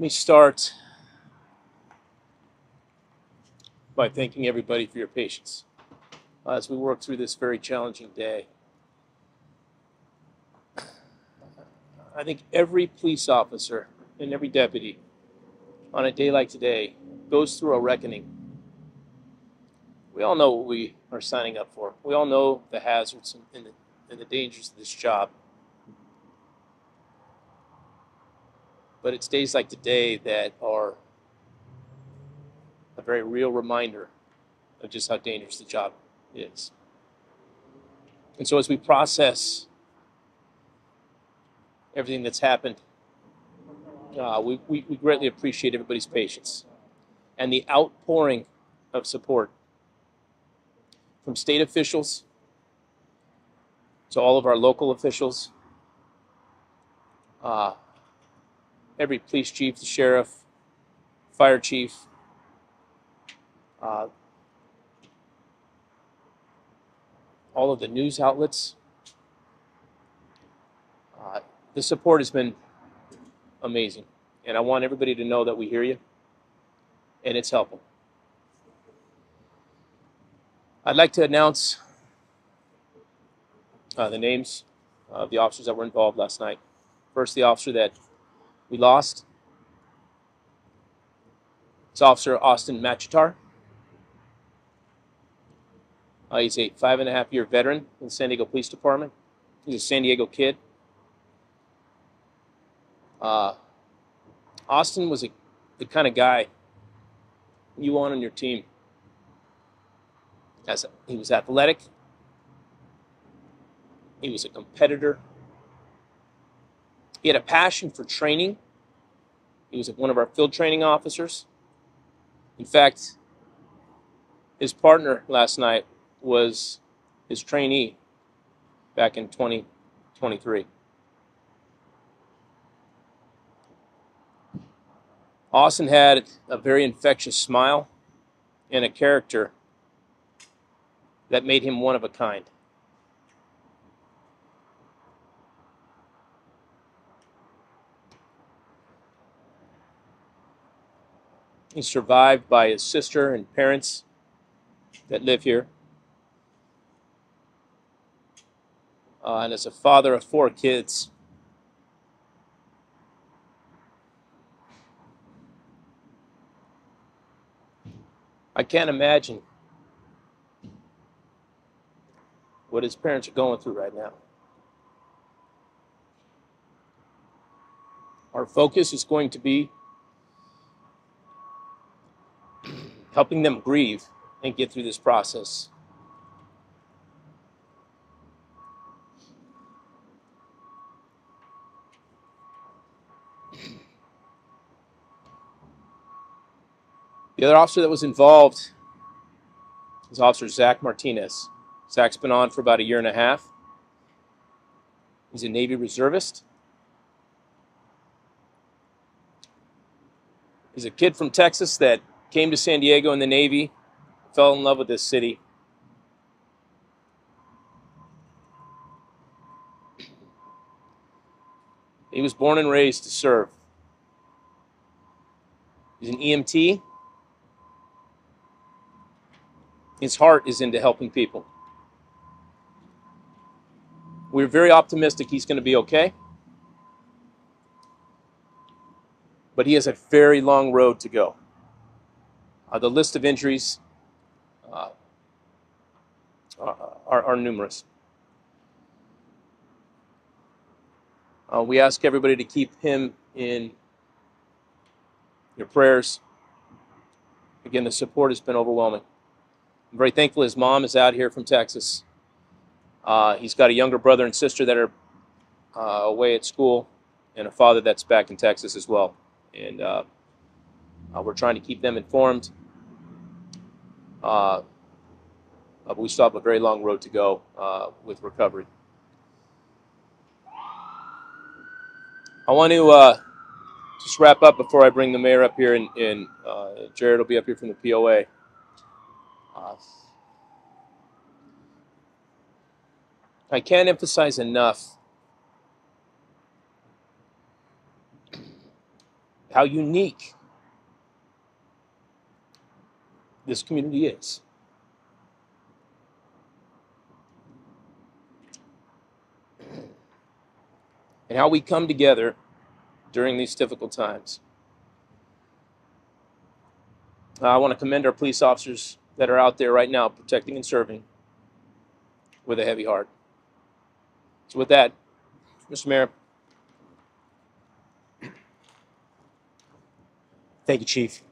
Let me start by thanking everybody for your patience as we work through this very challenging day. I think every police officer and every deputy on a day like today goes through a reckoning. We all know what we are signing up for. We all know the hazards and the dangers of this job. But it's days like today that are a very real reminder of just how dangerous the job is. And so as we process everything that's happened, we greatly appreciate everybody's patience and the outpouring of support from state officials to all of our local officials, every police chief, the sheriff, fire chief, all of the news outlets. The support has been amazing, and I want everybody to know that we hear you, and it's helpful. I'd like to announce the names of the officers that were involved last night. First, the officer that we lost is Officer Machitar. He's a 5.5-year veteran in the San Diego Police Department. He's a San Diego kid. Austin was the kind of guy you want on your team. He was athletic. He was a competitor. He had a passion for training. He was one of our field training officers. In fact, his partner last night was his trainee back in 2023. Austin had a very infectious smile and a character that made him one of a kind. He's survived by his sister and parents that live here. And as a father of 4 kids, I can't imagine what his parents are going through right now. Our focus is going to be helping them grieve and get through this process. The other officer that was involved is Officer Zachary Martinez. Zach's been on for about 1.5 years. He's a Navy reservist. He's a kid from Texas that came to San Diego in the Navy, fell in love with this city. He was born and raised to serve. He's an EMT. His heart is into helping people. We're very optimistic he's going to be okay. But he has a very long road to go. The list of injuries are numerous. We ask everybody to keep him in your prayers. Again, the support has been overwhelming. I'm very thankful his mom is out here from Texas. He's got a younger brother and sister that are away at school, and a father that's back in Texas as well. And we're trying to keep them informed. But we still have a very long road to go with recovery. I want to just wrap up before I bring the mayor up here, and Jared will be up here from the POA. I can't emphasize enough how unique this community is. And how we come together during these difficult times. I want to commend our police officers that are out there right now protecting and serving with a heavy heart. So with that, Mr. Mayor. Thank you, Chief.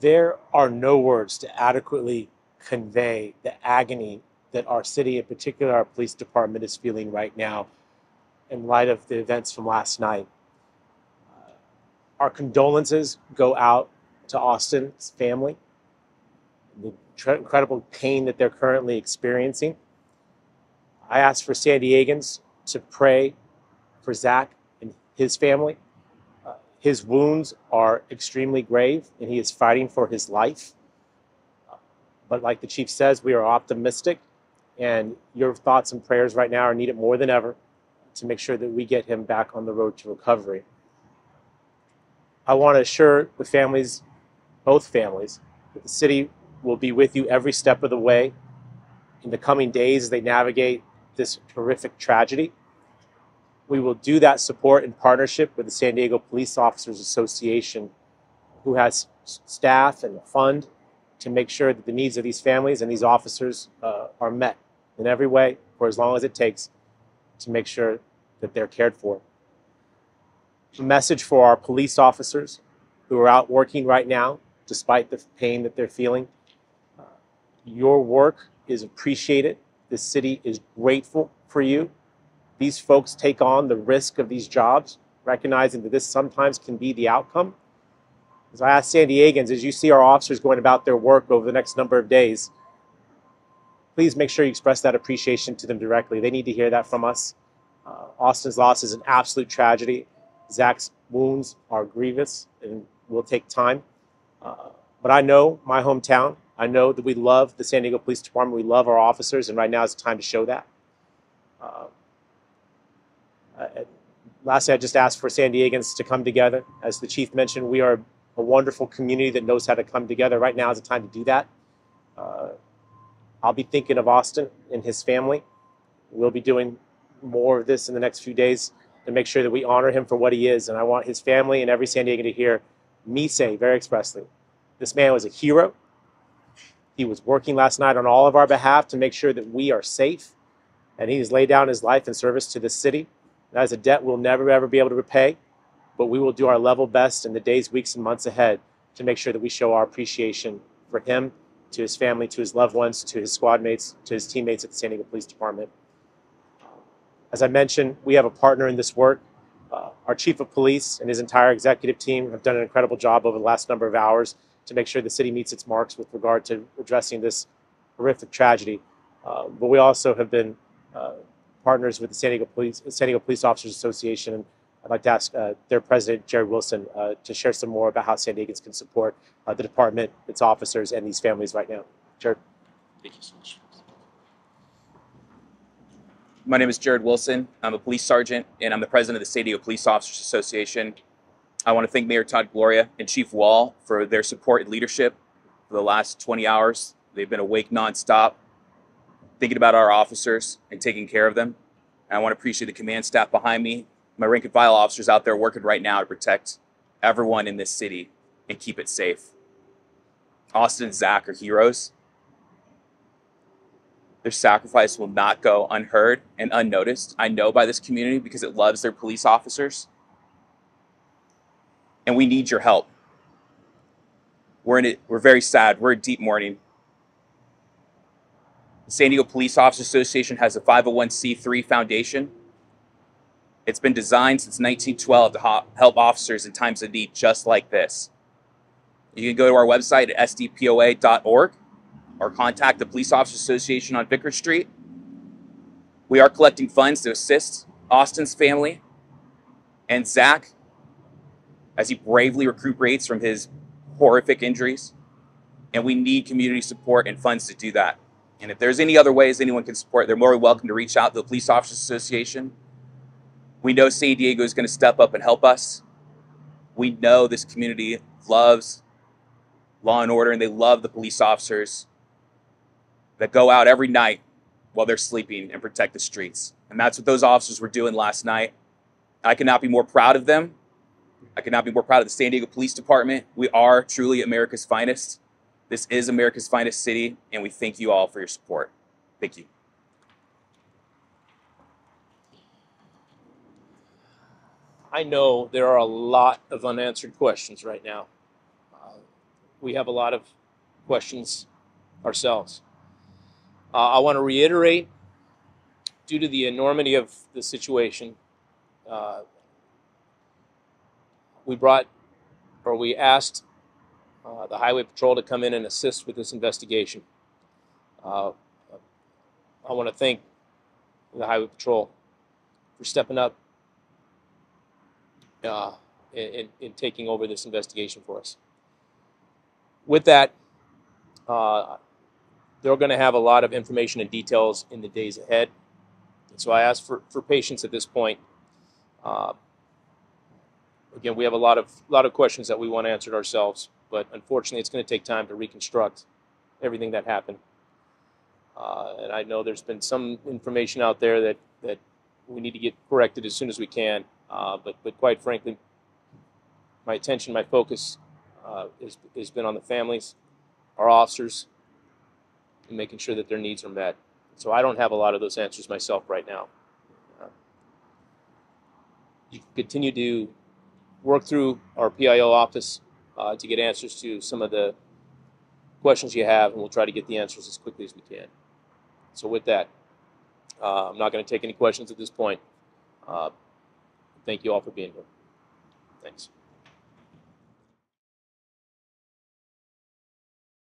There are no words to adequately convey the agony that our city, in particular our police department, is feeling right now in light of the events from last night. Our condolences go out to Austin's family, the incredible pain that they're currently experiencing. I ask for San Diegans to pray for Zach and his family. His wounds are extremely grave, and he is fighting for his life. But like the chief says, we are optimistic, and your thoughts and prayers right now are needed more than ever to make sure that we get him back on the road to recovery. I want to assure the families, both families, that the city will be with you every step of the way in the coming days as they navigate this horrific tragedy. We will do that support in partnership with the San Diego Police Officers Association, who has staff and a fund to make sure that the needs of these families and these officers are met in every way for as long as it takes to make sure that they're cared for. A message for our police officers who are out working right now, despite the pain that they're feeling. Your work is appreciated. The city is grateful for you. These folks take on the risk of these jobs, recognizing that this sometimes can be the outcome. As I ask San Diegans, as you see our officers going about their work over the next number of days, please make sure you express that appreciation to them directly. They need to hear that from us. Austin's loss is an absolute tragedy. Zach's wounds are grievous and will take time. But I know my hometown. I know that we love the San Diego Police Department. We love our officers, and right now is the time to show that. Lastly, I just ask for San Diegans to come together. As the chief mentioned, we are a wonderful community that knows how to come together. Right now is the time to do that. I'll be thinking of Austin and his family. We'll be doing more of this in the next few days to make sure that we honor him for what he is. And I want his family and every San Diegan to hear me say very expressly, this man was a hero. He was working last night on all of our behalf to make sure that we are safe. And he has laid down his life in service to this city. That is a debt we'll never, ever be able to repay. But we will do our level best in the days, weeks, and months ahead to make sure that we show our appreciation for him, to his family, to his loved ones, to his squad mates, to his teammates at the San Diego Police Department. As I mentioned, we have a partner in this work. Our chief of police and his entire executive team have done an incredible job over the last number of hours to make sure the city meets its marks with regard to addressing this horrific tragedy. But we also have been partners with the San Diego Police Officers Association, and I'd like to ask their president, Jared Wilson, to share some more about how San Diegans can support the department, its officers, and these families right now. Jared. Thank you so much. My name is Jared Wilson. I'm a police sergeant, and I'm the president of the San Diego Police Officers Association. I want to thank Mayor Todd Gloria and Chief Wall for their support and leadership for the last 20 hours. They've been awake nonstop, thinking about our officers and taking care of them. And I want to appreciate the command staff behind me, my rank and file officers out there working right now to protect everyone in this city and keep it safe. Austin and Zach are heroes. Their sacrifice will not go unheard and unnoticed. I know by this community because it loves their police officers. And we need your help. We're very sad. We're in deep mourning. The San Diego Police Officers Association has a 501c3 foundation. It's been designed since 1912 to help officers in times of need just like this. You can go to our website at sdpoa.org or contact the Police Officers Association on Vickers Street. We are collecting funds to assist Austin's family and Zach as he bravely recuperates from his horrific injuries. And we need community support and funds to do that. And if there's any other ways anyone can support, they're more than welcome to reach out to the Police Officers Association. We know San Diego is going to step up and help us. We know this community loves law and order, and they love the police officers that go out every night while they're sleeping and protect the streets. And that's what those officers were doing last night. I could not be more proud of them. I could not be more proud of the San Diego Police Department. We are truly America's finest. This is America's finest city, and we thank you all for your support. Thank you. I know there are a lot of unanswered questions right now. We have a lot of questions ourselves. I want to reiterate, due to the enormity of the situation, we asked the Highway Patrol to come in and assist with this investigation. I want to thank the Highway Patrol for stepping up in taking over this investigation for us. With that, they're going to have a lot of information and details in the days ahead. And so I ask for patience at this point. Again, we have a lot of questions that we want answered ourselves, but unfortunately, it's going to take time to reconstruct everything that happened. And I know there's been some information out there that we need to get corrected as soon as we can. But quite frankly, my attention, my focus has been on the families, our officers, and making sure that their needs are met. So I don't have a lot of those answers myself right now. You can continue to work through our PIO office to get answers to some of the questions you have, and we'll try to get the answers as quickly as we can. So with that, I'm not going to take any questions at this point. Thank you all for being here. Thanks.